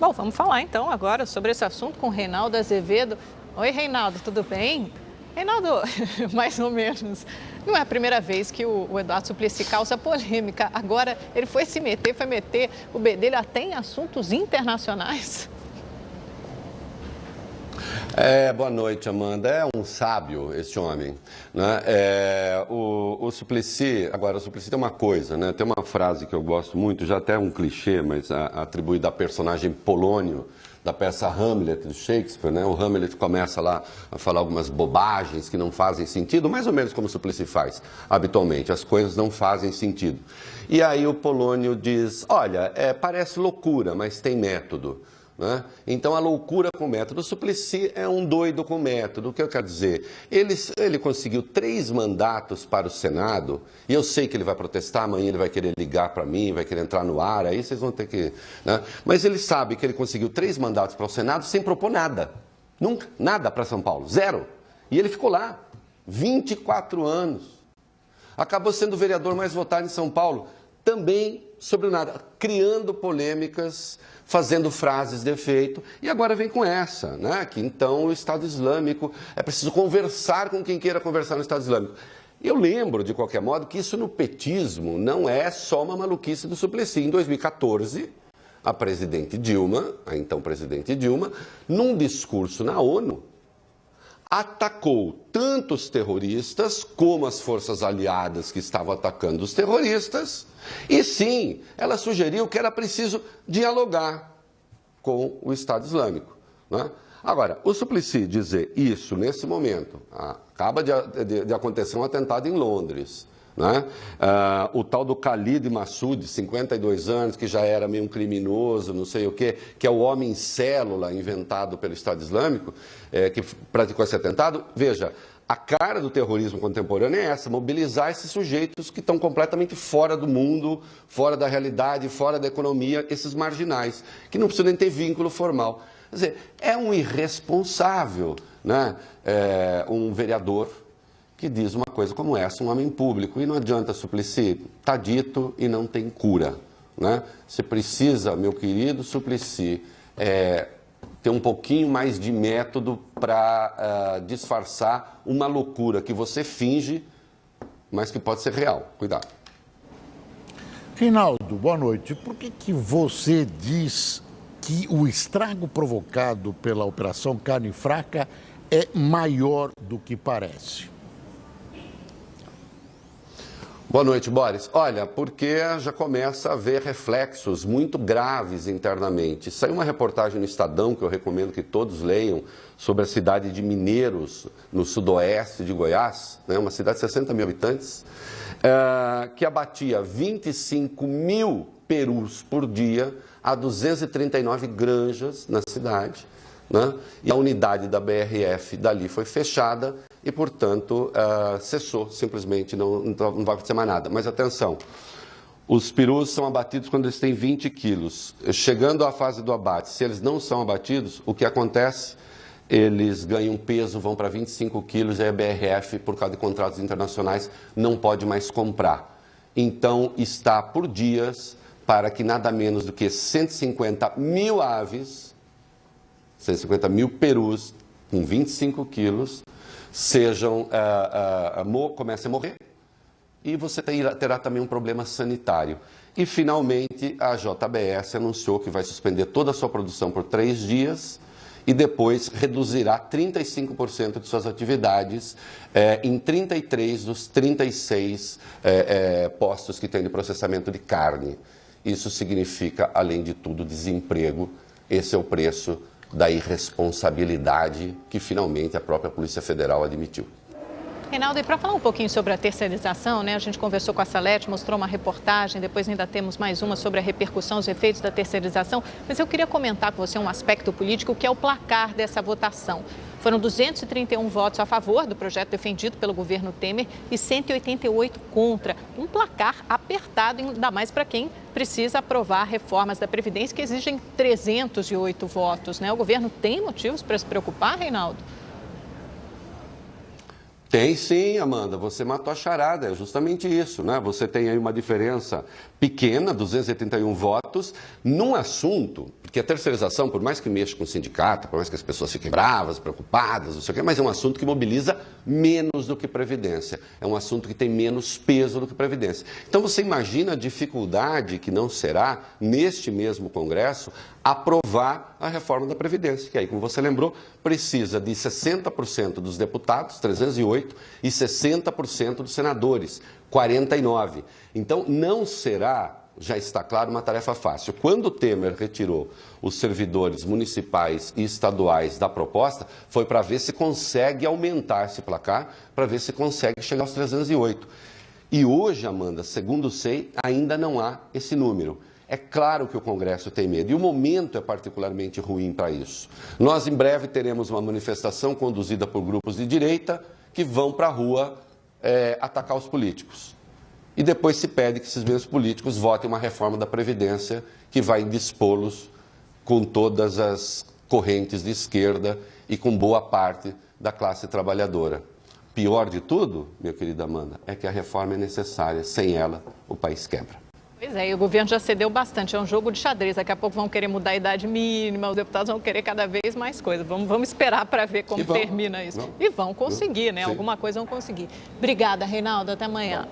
Bom, vamos falar então agora sobre esse assunto com o Reinaldo Azevedo. Oi, Reinaldo, tudo bem? Reinaldo, mais ou menos, não é a primeira vez que o Eduardo Suplicy causa polêmica. Agora ele foi meter o bedelho até em assuntos internacionais. Boa noite, Amanda. É um sábio esse homem, né? O Suplicy, agora o Suplicy tem uma coisa, né? Tem uma frase que eu gosto muito, já até é um clichê, mas atribuída à personagem Polônio, da peça Hamlet, do Shakespeare, né? O Hamlet começa lá a falar algumas bobagens que não fazem sentido, mais ou menos como o Suplicy faz habitualmente, as coisas não fazem sentido. E aí o Polônio diz, olha, parece loucura, mas tem método. Né? Então a loucura com método. O Suplicy é um doido com método. O que eu quero dizer? Ele conseguiu 3 mandatos para o Senado, e eu sei que ele vai protestar, amanhã ele vai querer ligar para mim, vai querer entrar no ar, aí vocês vão ter que... Né? Mas ele sabe que ele conseguiu 3 mandatos para o Senado sem propor nada. Nunca, nada para São Paulo, 0. E ele ficou lá, 24 anos. Acabou sendo o vereador mais votado em São Paulo, também sobre o nada, criando polêmicas, fazendo frases de efeito, e agora vem com essa, né? Que então o Estado Islâmico, é preciso conversar com quem queira conversar no Estado Islâmico. Eu lembro, de qualquer modo, que isso no petismo não é só uma maluquice do Suplicy. Em 2014, a presidente Dilma, a então presidente Dilma, num discurso na ONU, atacou tanto os terroristas como as forças aliadas que estavam atacando os terroristas. E sim, ela sugeriu que era preciso dialogar com o Estado Islâmico. Né? Agora, o Suplicy dizer isso nesse momento, acaba de acontecer um atentado em Londres. Né? O tal do Khalid Massoud, 52 anos, que já era meio um criminoso, não sei o quê, que é o homem célula inventado pelo Estado Islâmico, que praticou esse atentado. Veja, a cara do terrorismo contemporâneo é essa, mobilizar esses sujeitos que estão completamente fora do mundo, fora da realidade, fora da economia, esses marginais, que não precisam nem ter vínculo formal. Quer dizer, é um irresponsável, né? Um vereador que diz uma coisa como essa, um homem público, e não adianta, Suplicy, está dito e não tem cura. Né? Você precisa, meu querido Suplicy, ter um pouquinho mais de método para disfarçar uma loucura que você finge, mas que pode ser real. Cuidado. Reinaldo, boa noite. Por que você diz que o estrago provocado pela Operação Carne Fraca é maior do que parece? Boa noite, Boris. Olha, porque já começa a haver reflexos muito graves internamente. Saiu uma reportagem no Estadão, que eu recomendo que todos leiam, sobre a cidade de Mineiros, no sudoeste de Goiás, né, uma cidade de 60 mil habitantes, que abatia 25 mil perus por dia a 239 granjas na cidade. Né? E a unidade da BRF dali foi fechada e, portanto, cessou, simplesmente, não vai acontecer mais nada. Mas atenção, os perus são abatidos quando eles têm 20 quilos. Chegando à fase do abate, se eles não são abatidos, o que acontece? Eles ganham peso, vão para 25 quilos, e a BRF, por causa de contratos internacionais, não pode mais comprar. Então, está por dias para que nada menos do que 150 mil aves, 150 mil perus com 25 quilos, comecem a morrer, e você terá também um problema sanitário. E, finalmente, a JBS anunciou que vai suspender toda a sua produção por 3 dias e depois reduzirá 35% de suas atividades em 33 dos 36 postos que tem de processamento de carne. Isso significa, além de tudo, desemprego. Esse é o preço da irresponsabilidade que finalmente a própria Polícia Federal admitiu. Reinaldo, e para falar um pouquinho sobre a terceirização, né? A gente conversou com a Salete, mostrou uma reportagem, depois ainda temos mais uma sobre a repercussão, os efeitos da terceirização, mas eu queria comentar com você um aspecto político que é o placar dessa votação. Foram 231 votos a favor do projeto defendido pelo governo Temer e 188 contra. Um placar apertado, ainda mais para quem precisa aprovar reformas da Previdência que exigem 308 votos, né? O governo tem motivos para se preocupar, Reinaldo? Tem sim, Amanda, você matou a charada, é justamente isso, né? Você tem aí uma diferença pequena, 281 votos, votos num assunto, porque a terceirização, por mais que mexa com o sindicato, por mais que as pessoas fiquem bravas, preocupadas, não sei o quê, mas é um assunto que mobiliza menos do que Previdência. É um assunto que tem menos peso do que Previdência. Então você imagina a dificuldade que não será, neste mesmo Congresso, aprovar a reforma da Previdência, que aí, como você lembrou, precisa de 60% dos deputados, 308, e 60% dos senadores, 49. Então, não será, já está claro, uma tarefa fácil. Quando o Temer retirou os servidores municipais e estaduais da proposta, foi para ver se consegue aumentar esse placar, para ver se consegue chegar aos 308. E hoje, Amanda, segundo sei, ainda não há esse número. É claro que o Congresso tem medo e o momento é particularmente ruim para isso. Nós, em breve, teremos uma manifestação conduzida por grupos de direita que vão para a rua atacar os políticos. E depois se pede que esses mesmos políticos votem uma reforma da Previdência que vai indispô-los com todas as correntes de esquerda e com boa parte da classe trabalhadora. Pior de tudo, minha querida Amanda, é que a reforma é necessária. Sem ela, o país quebra. Pois é, e o governo já cedeu bastante, é um jogo de xadrez, daqui a pouco vão querer mudar a idade mínima, os deputados vão querer cada vez mais coisas, vamos esperar para ver como termina isso. E vão conseguir, né? Sim. Alguma coisa vão conseguir. Obrigada, Reinaldo, até amanhã.